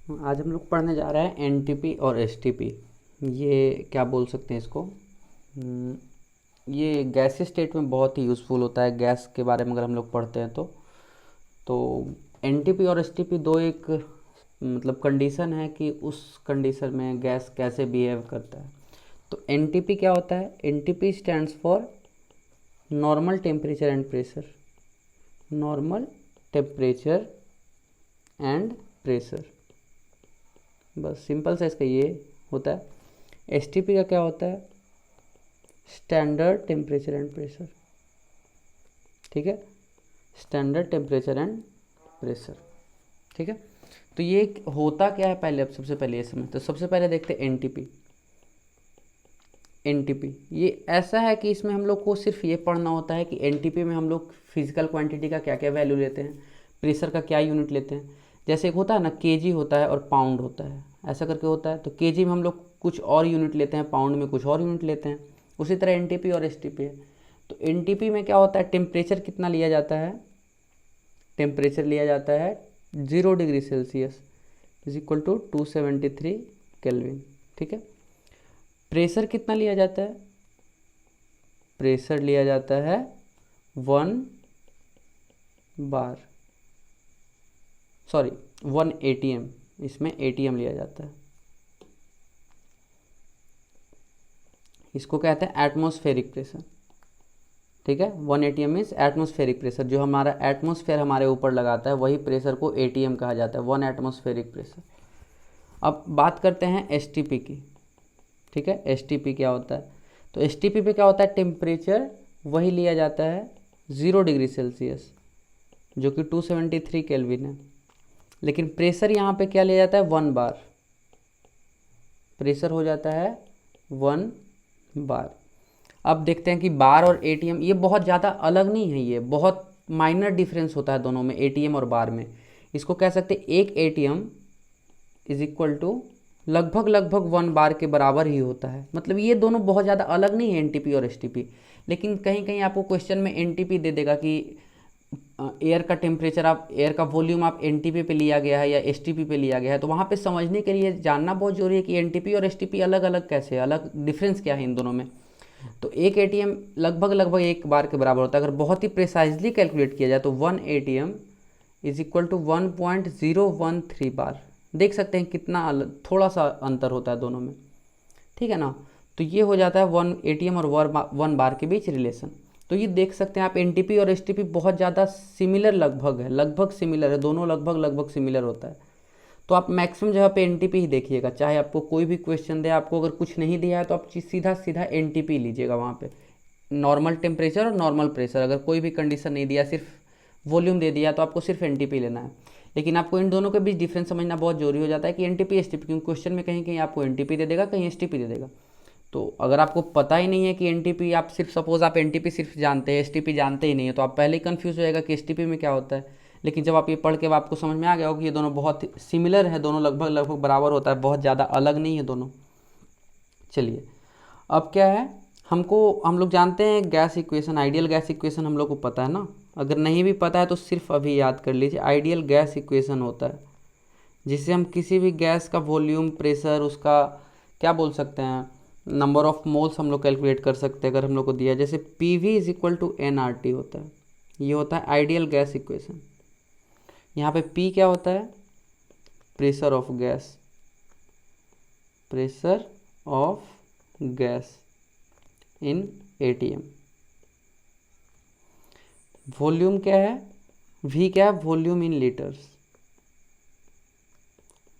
आज हम लोग पढ़ने जा रहे हैं एनटीपी और एसटीपी। ये क्या बोल सकते हैं इसको। ये गैस स्टेट में बहुत ही यूज़फुल होता है। गैस के बारे में अगर हम लोग पढ़ते हैं तो एनटीपी और एसटीपी दो एक मतलब कंडीशन है कि उस कंडीशन में गैस कैसे बिहेव करता है। तो एनटीपी क्या होता है? NTP stands for normal temperature and pressure. Normal temperature and pressure, बस सिंपल सा इसका ये होता है। एसटीपी का क्या होता है? Standard temperature and pressure. ठीक है, स्टैंडर्ड टेम्परेचर एंड प्रेशर। ठीक है, तो ये होता क्या है पहले, अब सबसे पहले ये समझते। तो सबसे पहले देखते हैं एनटीपी। एनटीपी ये ऐसा है कि इसमें हम लोग को सिर्फ ये पढ़ना होता है कि एनटीपी में हम लोग फिजिकल क्वांटिटी का क्या क्या वैल्यू लेते हैं, प्रेशर का क्या यूनिट लेते हैं। जैसे एक होता है ना, केजी होता है और पाउंड होता है, ऐसा करके होता है। तो केजी में हम लोग कुछ और यूनिट लेते हैं, पाउंड में कुछ और यूनिट लेते हैं। उसी तरह एनटीपी और एसटीपी है। तो एनटीपी में क्या होता है, टेम्परेचर कितना लिया जाता है? टेम्परेचर लिया जाता है 0 degree Celsius is equal to 273 kelvin. ठीक है, प्रेशर कितना लिया जाता है? प्रेशर लिया जाता है 1 ATM। इसमें ATM लिया जाता है। इसको कहते हैं एटमॉस्फेरिक प्रेशर। ठीक है, 1 ATM मीन्स एटमॉस्फेरिक प्रेशर। जो हमारा एटमॉस्फेयर हमारे ऊपर लगाता है वही प्रेशर को ATM कहा जाता है, 1 एटमॉस्फेरिक प्रेशर। अब बात करते हैं एसटीपी की। ठीक है, एसटीपी क्या होता है? तो एसटीपी पे क्या होता है, टेम्परेचर वही लिया जाता है 0 डिग्री सेल्सियस जो कि 273 केल्विन है। लेकिन प्रेशर यहाँ पे क्या लिया जाता है? 1 बार। प्रेशर हो जाता है 1 बार। अब देखते हैं कि बार और एटीएम ये बहुत ज़्यादा अलग नहीं है, ये बहुत माइनर डिफरेंस होता है दोनों में, एटीएम और बार में। इसको कह सकते हैं एक एटीएम इज इक्वल टू लगभग 1 बार के बराबर ही होता है। मतलब ये दोनों बहुत ज़्यादा अलग नहीं है, एनटीपी और एसटीपी। लेकिन कहीं कहीं आपको क्वेश्चन में एनटीपी दे देगा कि एयर का टेम्परेचर, आप एयर का वॉल्यूम आप एनटीपी पे लिया गया है या एसटीपी पे लिया गया है। तो वहाँ पे समझने के लिए जानना बहुत जरूरी है कि एनटीपी और एसटीपी अलग अलग कैसे, अलग डिफरेंस क्या है इन दोनों में। तो एक एटीएम लगभग 1 बार के बराबर होता है। अगर बहुत ही प्रिसाइजली कैलकुलेट किया जाए तो 1 एटीएम इज इक्वल टू 1.013 बार। देख सकते हैं कितना थोड़ा सा अंतर होता है दोनों में। ठीक है ना, तो ये हो जाता है 1 एटीएम और 1 बार के बीच रिलेशन। तो ये देख सकते हैं आप, एनटीपी और एसटीपी बहुत ज़्यादा सिमिलर लगभग सिमिलर है, दोनों लगभग सिमिलर होता है। तो आप मैक्सिमम जगह पे एनटीपी ही देखिएगा, चाहे आपको कोई भी क्वेश्चन दे। आपको अगर कुछ नहीं दिया है तो आप सीधा एनटीपी लीजिएगा वहाँ पे, नॉर्मल टेम्परेचर और नॉर्मल प्रेशर। अगर कोई भी कंडीशन नहीं दिया, सिर्फ वॉल्यूम दे दिया, तो आपको सिर्फ एनटीपी लेना है। लेकिन आपको इन दोनों के बीच डिफरेंस समझना बहुत जरूरी हो जाता है कि एनटीपी एसटीपी, क्योंकि क्वेश्चन में कहीं कहीं आपको एनटीपी दे देगा, कहीं एसटीपी दे देगा। तो अगर आपको पता ही नहीं है कि एनटीपी, आप सिर्फ सपोज आप एनटीपी सिर्फ जानते हैं, एसटीपी जानते ही नहीं है, तो आप पहले ही कन्फ्यूज हो जाएगा कि एसटीपी में क्या होता है। लेकिन जब आप ये पढ़ के आपको समझ में आ गया हो कि ये दोनों बहुत सिमिलर है, दोनों लगभग बराबर होता है, बहुत ज़्यादा अलग नहीं है दोनों। चलिए, अब क्या है, हम लोग जानते हैं gas equation, ideal gas equation हम लोग को पता है ना। अगर नहीं भी पता है तो सिर्फ अभी याद कर लीजिए। आइडियल गैस इक्वेशन होता है जिससे हम किसी भी गैस का वॉल्यूम, प्रेशर, उसका क्या बोल सकते हैं, नंबर ऑफ मोल्स हम लोग कैलकुलेट कर सकते हैं। अगर हम लोग को दिया जैसे PV is equal to nRT होता है, ये होता है आइडियल गैस इक्वेशन। यहाँ पे P क्या होता है? Pressure of gas, pressure of gas in ATM। Volume क्या है? V क्या है? वॉल्यूम इन लीटर्स,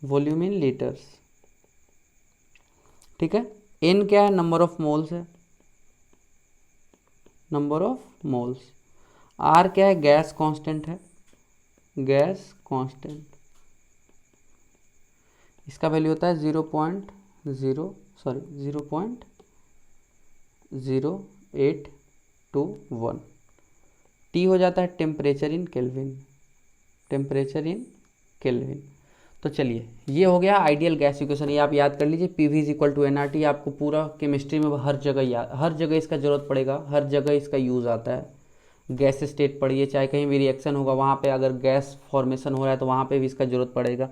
वॉल्यूम इन लीटर्स। ठीक है, N क्या है? नंबर ऑफ मोल्स है, नंबर ऑफ मोल्स। R क्या है? गैस कांस्टेंट है, गैस कांस्टेंट। इसका वैल्यू होता है 0.0821। T हो जाता है temperature in kelvin, temperature in kelvin. तो चलिए, ये हो गया आइडियल गैस इक्वेशन। ये आप याद कर लीजिए, PV is equal to nRT। आपको पूरा केमिस्ट्री में हर जगह इसका जरूरत पड़ेगा, हर जगह इसका यूज़ आता है। गैस स्टेट पढ़िए, चाहे कहीं भी रिएक्शन होगा वहाँ पे, अगर गैस फॉर्मेशन हो रहा है तो वहाँ पे भी इसका जरूरत पड़ेगा।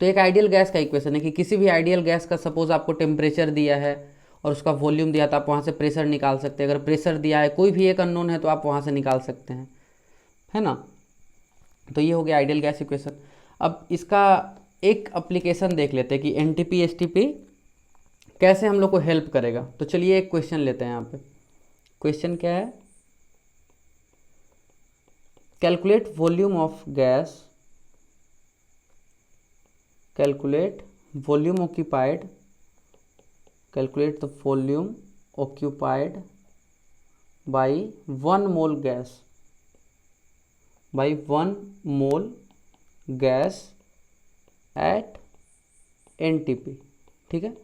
तो एक आइडियल गैस का इक्वेशन है कि किसी भी आइडियल गैस का सपोज आपको टेम्परेचर दिया है और उसका वॉल्यूम दिया, तो आप वहाँ से प्रेशर निकाल सकते हैं। अगर प्रेशर दिया है, कोई भी एक अननोन है, तो आप वहाँ से निकाल सकते हैं, है ना। तो ये हो गया आइडियल गैस इक्वेशन। अब इसका एक एप्लीकेशन देख लेते हैं कि एनटीपी एसटीपी कैसे हम लोग को हेल्प करेगा। तो चलिए एक क्वेश्चन लेते हैं यहाँ पे। क्वेश्चन क्या है, calculate volume of gas, calculate volume occupied, calculate the volume occupied by 1 mole gas, by 1 mole gas at NTP. ठीक है,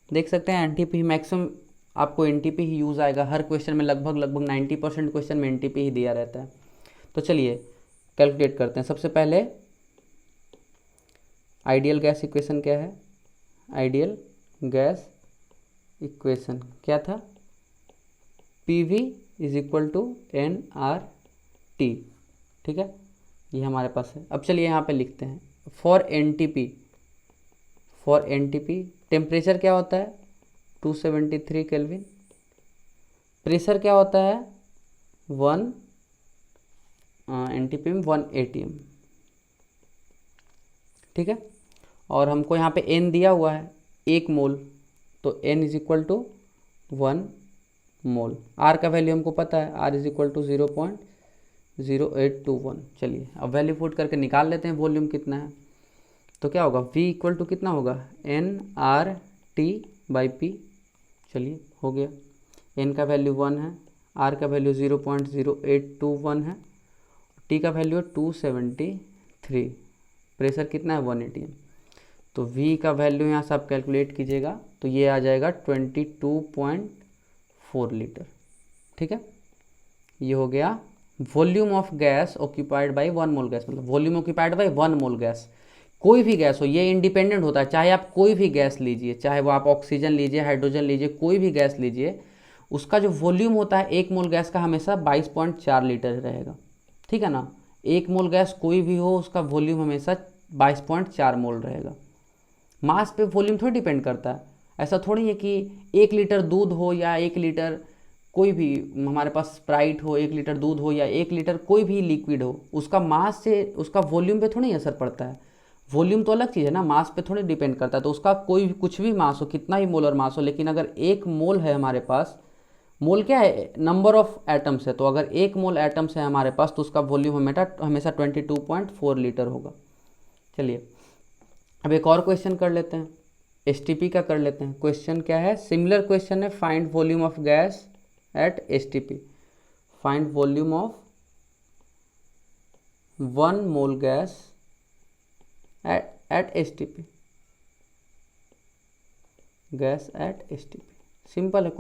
देख सकते हैं एनटीपी मैक्सिमम आपको एनटीपी ही यूज़ आएगा हर क्वेश्चन में, लगभग 90% क्वेश्चन में एनटीपी ही दिया रहता है। तो चलिए कैलकुलेट करते हैं। सबसे पहले आइडियल गैस इक्वेशन क्या है, आइडियल गैस इक्वेशन क्या था, PV is equal to nRT। ठीक है, ये हमारे पास है। अब चलिए यहाँ पे लिखते हैं for NTP, for NTP temperature क्या होता है 273 केल्विन, प्रेशर क्या होता है 1 एनटीपी में 1 ATM। ठीक है, और हमको यहाँ पे n दिया हुआ है 1 मोल, तो n is equal to 1 mole. r का वैल्यू हमको पता है, r इज इक्वल टू 0.0821। चलिए अब वैल्यू पुट करके निकाल लेते हैं वॉल्यूम कितना है। तो क्या होगा, v इक्वल टू कितना होगा nRT/P। चलिए हो गया, n का वैल्यू 1 है, r का वैल्यू 0.0821 है, t का वैल्यू है 273, प्रेशर कितना है 1 ATM। तो v का वैल्यू यहाँ से आप कैलकुलेट कीजिएगा तो ये आ जाएगा 22.4 लीटर। ठीक है, ये हो गया volume of gas occupied by 1 mole gas, मतलब volume occupied by 1 mole gas. कोई भी गैस हो, ये इंडिपेंडेंट होता है, चाहे आप कोई भी गैस लीजिए, चाहे वो आप ऑक्सीजन लीजिए, हाइड्रोजन लीजिए, कोई भी गैस लीजिए, उसका जो वॉल्यूम होता है 1 मोल गैस का हमेशा 22.4 लीटर रहेगा। ठीक है ना, 1 मोल गैस कोई भी हो उसका वॉल्यूम हमेशा 22.4 मोल रहेगा। मास पे वॉल्यूम थोड़ी डिपेंड करता है, ऐसा थोड़ी है कि 1 लीटर दूध हो या 1 लीटर कोई भी हमारे पास स्प्राइट हो, 1 लीटर दूध हो या 1 लीटर कोई भी लिक्विड हो, उसका मास से उसका वॉल्यूम पे थोड़ी असर पड़ता है। वॉल्यूम तो अलग चीज़ है ना, मास पे थोड़ी डिपेंड करता है। तो उसका कोई कुछ भी मास हो, कितना ही मोलर मास हो, लेकिन अगर 1 मोल है हमारे पास, मोल क्या है, नंबर ऑफ एटम्स है, तो अगर 1 मोल एटम्स है हमारे पास तो उसका वॉल्यूम हमेशा 22.4 लीटर होगा। चलिए अब एक और क्वेश्चन कर लेते हैं, एसटीपी का कर लेते हैं। क्वेश्चन क्या है, सिमिलर क्वेश्चन है, find volume of gas at STP, find volume of 1 mole gas at STP, gas at STP. Simple है,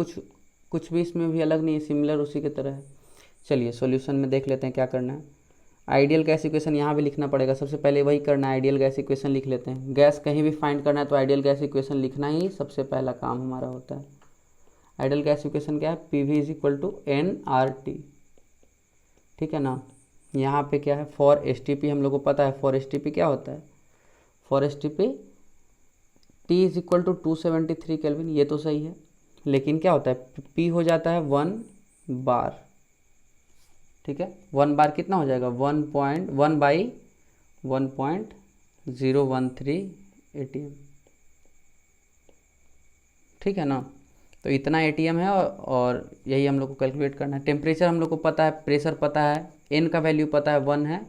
कुछ भी इसमें भी अलग नहीं है, सिमिलर उसी की तरह है। चलिए सॉल्यूशन में देख लेते हैं क्या करना है। आइडियल गैस इक्वेशन यहाँ भी लिखना पड़ेगा, सबसे पहले वही करना है, आइडियल गैस इक्वेशन लिख लेते हैं। गैस कहीं भी फाइंड करना है तो आइडियल गैस इक्वेशन लिखना ही सबसे पहला काम हमारा होता है। आइडियल गैस इक्वेशन क्या है, PV is equal to nRT। ठीक है ना, यहाँ पे क्या है, फॉर एसटीपी हम लोग को पता है, फॉर एसटीपी क्या होता है, for STP T is equal to 273 kelvin, ये तो सही है, लेकिन क्या होता है P हो जाता है 1 बार। ठीक है, 1 बार कितना हो जाएगा 1.1/1.013 ATM। ठीक है ना, तो इतना ATM है और यही हम लोग को कैलकुलेट करना है। टेम्परेचर हम लोग को पता है, प्रेशर पता है, n का वैल्यू पता है 1 है,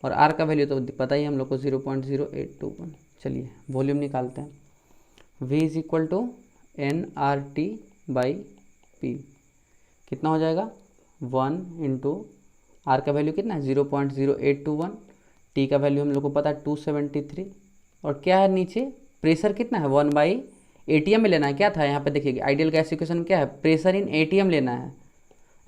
और r का वैल्यू तो पता ही हम लोग को 0.0821। चलिए वॉल्यूम निकालते हैं, v is equal to nRT/P, कितना हो जाएगा 1 इंटू r का वैल्यू कितना है 0.0821, t का वैल्यू हम लोग को पता है 273, और क्या है नीचे प्रेशर कितना है 1/ATM में लेना है। क्या था यहाँ पे देखिए, आइडियल गैस इक्वेशन में क्या है, प्रेशर इन ATM लेना है।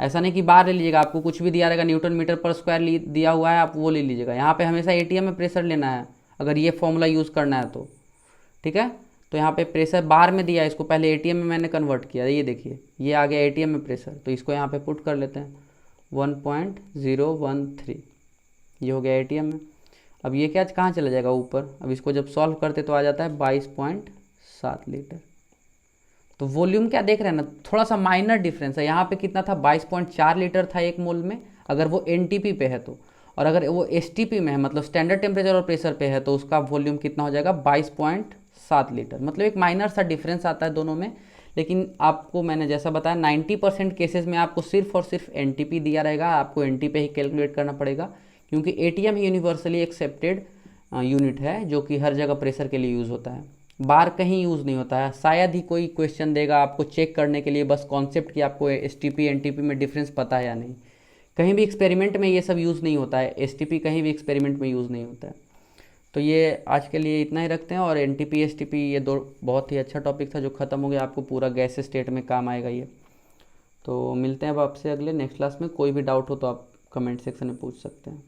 ऐसा नहीं कि बार ले लीजिएगा, आपको कुछ भी दिया रहेगा न्यूटन मीटर पर स्क्वायर दिया हुआ है, आप वो ले लीजिएगा। यहाँ पे हमेशा ATM में प्रेशर लेना है अगर ये फॉर्मूला यूज़ करना है तो। ठीक है, तो यहाँ पे प्रेशर बार में दिया है, इसको पहले ATM में मैंने कन्वर्ट किया, ये देखिए ये आ गया ATM में प्रेशर, तो इसको यहाँ पे पुट कर लेते हैं 1.013, ये हो गया ATM में। अब ये क्या कहाँ चला जाएगा ऊपर, अब इसको जब सॉल्व करते तो आ जाता है 22.7 लीटर। तो वॉल्यूम क्या देख रहे हैं ना, थोड़ा सा माइनर डिफरेंस है। यहाँ पे कितना था, 22.4 लीटर था एक मोल में, अगर वो एनटीपी पे है तो, और अगर वो एसटीपी में है मतलब स्टैंडर्ड टेम्परेचर और प्रेशर पे है तो उसका वॉल्यूम कितना हो जाएगा 22.7 लीटर। मतलब एक माइनर सा डिफरेंस आता है दोनों में। लेकिन आपको मैंने जैसा बताया 90% केसेस में आपको सिर्फ और सिर्फ एनटीपी दिया रहेगा, आपको एनटी पे ही कैलकुलेट करना पड़ेगा, क्योंकि एटीएम ही यूनिवर्सली एक्सेप्टेड यूनिट है जो कि हर जगह प्रेशर के लिए यूज़ होता है। बार कहीं यूज़ नहीं होता है। शायद ही कोई क्वेश्चन देगा आपको चेक करने के लिए बस कॉन्सेप्ट कि आपको एसटीपी एनटीपी में डिफरेंस पता है या नहीं। कहीं भी एक्सपेरिमेंट में ये सब यूज़ नहीं होता है, एसटीपी कहीं भी एक्सपेरिमेंट में यूज़ नहीं होता है। तो ये आज के लिए इतना ही रखते हैं। और एनटीपी एसटीपी ये दो बहुत ही अच्छा टॉपिक था जो ख़त्म हो गया, आपको पूरा गैस स्टेट में काम आएगा ये। तो मिलते हैं अब आपसे अगले नेक्स्ट क्लास में। कोई भी डाउट हो तो आप कमेंट सेक्शन में पूछ सकते हैं।